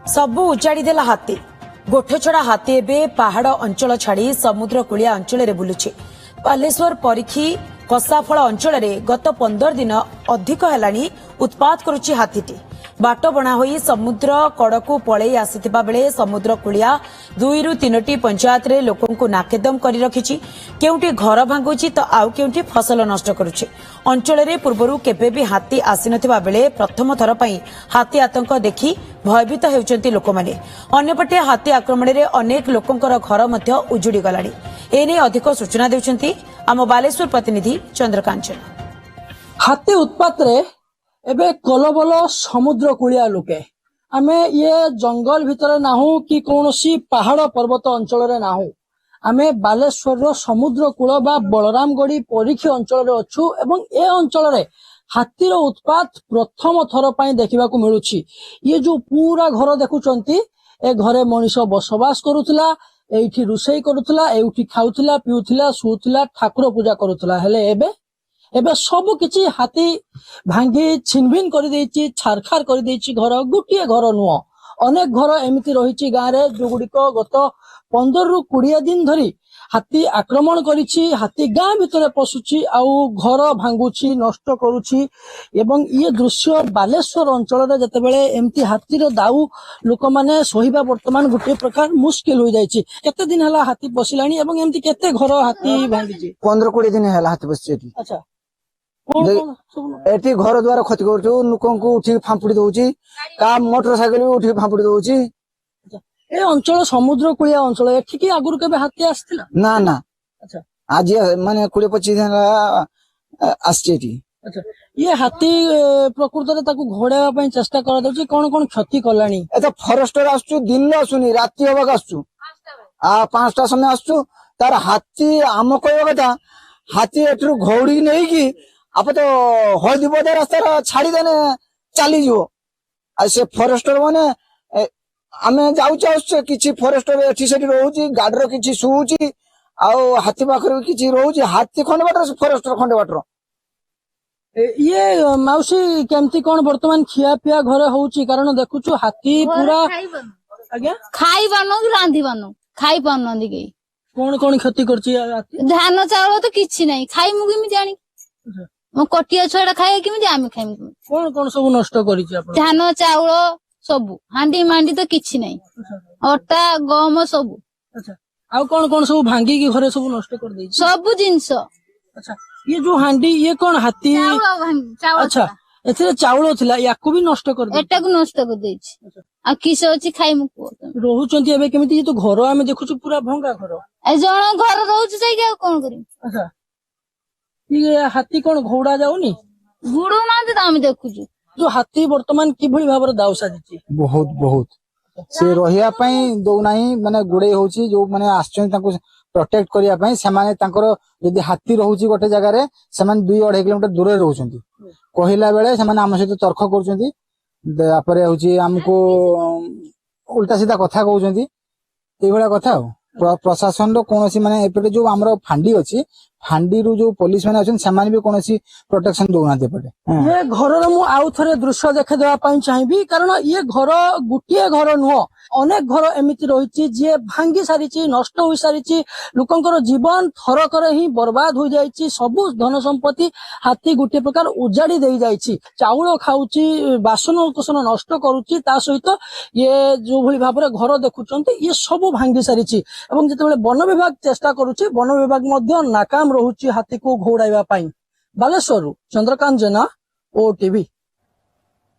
सबु उजाड़ी देला हाथी गोठछड़ा हाथी एबे पहाड़ अंचल छाड़ी समुद्र कूलिया अंचल बुलुछि। बालेश्वर परीक्षी कसाफल अंचल गत 15 दिन अधिक हेलानी उत्पात करुछि हाथीटी। बाट बणा होई समुद्र कड़कू पळेई आसिथिबा बेले समुद्र कूलिया 2 ରୁ 3ଟି पंचायत रे लोकंकु नाकेदम करी रखिछि। केउटी घर भांगुछि तो आउ केउटी फसल नष्ट करुछि। अंचल रे पूर्वरु केबे भी हाथी आसिनथिबा बेले प्रथम थर पई हाथी आतंक देखि भयभीत हेउचंती लोकमाने। अन्यपटे हाथी आक्रमण रे अनेक लोकंकर घर मध्य उजुड़ी गलाणी। एने अधिक सूचना देउचंती आम बालेश्वर प्रतिनिधि चंद्रकांचन। हाथी उत्पात रे एबे कलबल समुद्र कूलिया लोके आमे ये जंगल भितर नाहू कि कौनसी पहाड़ पर्वत अंचल रे नाहू आमे बालेश्वर रो समुद्र कूल बा बलरामगढ़ी परीक्षी अंचल रे अच्छू एवं ए अंचल रे हाथी रो उत्पात प्रथम थर पई देखिबा को मिलुछि। ये जो पूरा घर देखुचंती ए घरे मनीष बसवास करूथला, एठी रुसई करूथला, एठी खाउथला, पिउथला, सुउथला, ठाकुर पूजा करूथला। हेले एबे सब किछि हाथी भांगी छिनभिन कर देछि, छारखार कर देछि। घर गुटिए घर नुह अनेक घर एमिति रहिछि गाँ रे जोगुड़िक गत 15 ରୁ 20 दिन धरी हाथी आक्रमण करिछि। हाथी गाँ भितर पशुछि आउ घर भांगुछि, नष्ट करुछि। एवं ये दृश्य बालेश्वर अंचल रे जतेबेले एमिति हाथी रो दाउ लोक माने सहिबा वर्तमान गुटे प्रकार मुश्किल हो जाइछि। केते दिन हला हाथी पसिलानी एवं एमिति केते घर हाथी भांगिछि? 15-20 दिन हला हाथी पसिछि। अच्छा एटी घर द्वारा क्षति करू लोक उठी फांपुड़ी दौची का मोटरसाइकिल भी उठी फांपुड़ी दौची। ए अंचल समुद्र कूलिया अंचल एठी की आगुर केबे हाथी आस्थिला? ना ना। अच्छा आज माने 20-25 दिन आछी। अच्छा ये हाथी प्रकृत रे ताकू घोड़ावा पई चेष्टा करा दउची। कोन कोन क्षति कलानी? ए तो फॉरेस्टर आसु दिन आसुनी राती होबा आसु 5टा समय आसु तार हाथी आम कहबा कथा हाथी एठरू घोड़ी नहीं की आप तो हल्दी बदा रास्ता छाड़ी देने चली जीवो। से फॉरेस्टर माने आमे जाउछ किछि फॉरेस्टर एठी सेठी रहउची गाडर किछि सुउची आउ हाथी पाखर किछि रहउची। हाथी खंड बाटर फॉरेस्टर खंड बाटर ये माउसी केमती कोन वर्तमान खिया पिया घरे होउची? कारण देखुछु हाथी पूरा आज्ञा खाई बानो कि रांधी बानो खाई पानो दिके कोन कोन क्षति करची हाथी? धान चावल तो किछि नहीं खाई मु किमि जानी मो कटिया छड़ा खाए किमि आमे खाइम कोन कोन सब नष्ट करिची आपण? धान चावल सब हांडी मांडी तो किछि नहीं अटा गम सब। अच्छा आउ कोन कोन सब भांगी की घरे सब नष्ट कर देची सब जिंस? अच्छा ये जो हांडी ये कोन हाथी? चावल अच्छा एथिरे चावल थिला याकू भी नष्ट कर दे? एटा को नष्ट कर देछि। आ किस अछि खाइ मु रहउचंती एबे केमिति? ये तो घर आमे देखुछु पूरा भंगा घर। ए जण घर रहउछ जाई के कोन करी? अच्छा ये हाथी कोन घोड़ा जाउनी? गुडो ना त आमे देखुछु जो हाथी वर्तमान किभଳି भाବରେ दाउ साजिची? बहुत बहुत से रहिया पई दो नाही माने गुडे होची जो माने आछन ताको प्रोटेक्ट करिया पई से माने तांकर यदि हाथी रहउची गोटे जगह रे से माने 2-2.5 किलोमीटर दूर रे रहउचंती। कहिला बेले से माने हम सहित तर्क करचंती तापरे होची हमको उल्टा सीधा कथा कहउचंती ए भला कथा। प्रशासन रो कोनोसी माने एपटे जो हमरो फांडी अछि फांडी रु जो पुलिस माने अछन समान भी कोनोसी प्रोटेक्शन दोना देपटे। ये घर रो मु आउ थरे दृश्य देखे देवा पई चाहिबी। कारण ये घर गुटिए घर नुह अनेक घर एमिति रहिछि जे भांगी सारिछि, नष्ट होई सारिछि। लोकंकर जीवन थरकर ही बर्बाद हो जाइछि। सब धन संपत्ति हाथी गुटे प्रकार उजाड़ी देई जाइछि। चाउल खाउछि, बासन कुसन नष्ट करूछि, ता सहित ये जो भली भाबरे घर देखुचंती ये सब भांगी सारिछि। एवं जेतेबेले वन विभाग चेष्टा करूछि वन विभाग मध्य नाकाम रहुछि हाथी को घोड़ाइबा पई। बालेश्वर चंद्रकांत जेना, ओटीवी।